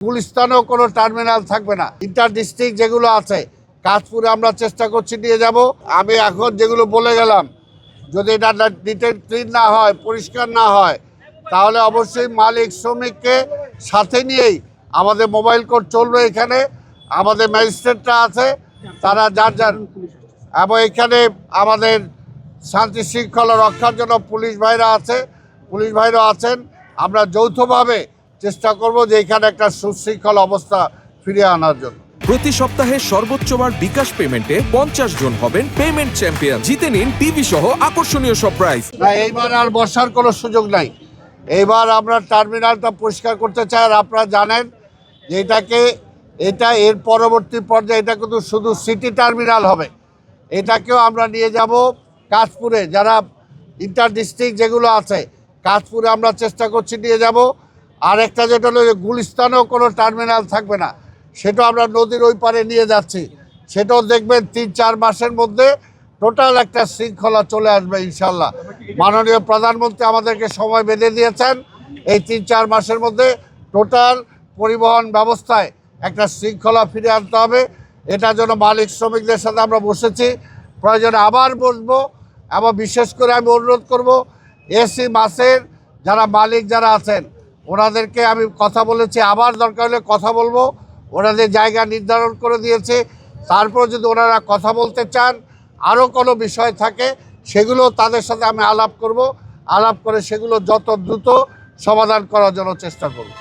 গুলিস্তানেও কোনো টার্মিনাল থাকবে না। ইন্টার ডিস্ট্রিক্ট যেগুলো আছে কাশপুরে আমরা চেষ্টা করছি নিয়ে যাব। আমি এখন যেগুলো বলে গেলাম, যদি এটা ডিটেল ক্লিন না হয়, পরিষ্কার না হয়, তাহলে অবশ্যই মালিক শ্রমিককে সাথে নিয়েই আমাদের মোবাইল কোর্ট চলবে। এখানে আমাদের ম্যাজিস্ট্রেটরা আছে, তারা যার যার, এবং এখানে আমাদের শান্তি শৃঙ্খলা রক্ষার জন্য পুলিশ ভাইরা আছেন। আমরা যৌথভাবে চেষ্টা করব যে এখানে একটা সুশৃঙ্খল অবস্থা ফিরিয়ে আনার জন্য। প্রতি সপ্তাহে সর্বোচ্চবার বিকাশ পেমেন্টে 50 জন হবেন পেমেন্ট চ্যাম্পিয়ন। জিতে নিন টিভি সহ আকর্ষণীয় সব প্রাইজ। না, এইবার আর বসার কোনো সুযোগ নাই। এইবার আমরা টার্মিনালটা পরিষ্কার করতে চাই। আর আপনারা জানেন যে এটা এর পরবর্তী পর্যায়ে এটা কিন্তু শুধু সিটি টার্মিনাল হবে। এটাকেও আমরা নিয়ে যাব কাশপুরে, যারা ইন্টার ডিস্ট্রিক্ট যেগুলো আছে কাশপুরে আমরা চেষ্টা করছি নিয়ে যাব। আর একটা যেটা হলো গুলিস্তানেও কোনো টার্মিনাল থাকবে না, সেটাও আমরা নদীর ওই পারে নিয়ে যাচ্ছি। সেটাও দেখবেন 3-4 মাসের মধ্যে টোটাল একটা শৃঙ্খলা চলে আসবে ইনশাল্লাহ। মাননীয় প্রধানমন্ত্রী আমাদেরকে সময় বেঁধে দিয়েছেন, এই 3-4 মাসের মধ্যে টোটাল পরিবহন ব্যবস্থায় একটা শৃঙ্খলা ফিরে আনতে হবে। এটার জন্য মালিক শ্রমিকদের সাথে আমরা বসেছি, প্রয়োজনে আবার বসবো। এবং বিশেষ করে আমি অনুরোধ করব, এসি বাসের যারা মালিক যারা আছেন ওনাদেরকে আমি কথা বলেছি, আবার দরকার হলে কথা বলবো। ওনাদের জায়গা নির্ধারণ করে দিয়েছে। তারপর যদি ওনারা কথা বলতে চান, আরও কোনো বিষয় থাকে, সেগুলো তাদের সাথে আমি আলাপ করে সেগুলো যত দ্রুত সমাধান করার জন্য চেষ্টা করব।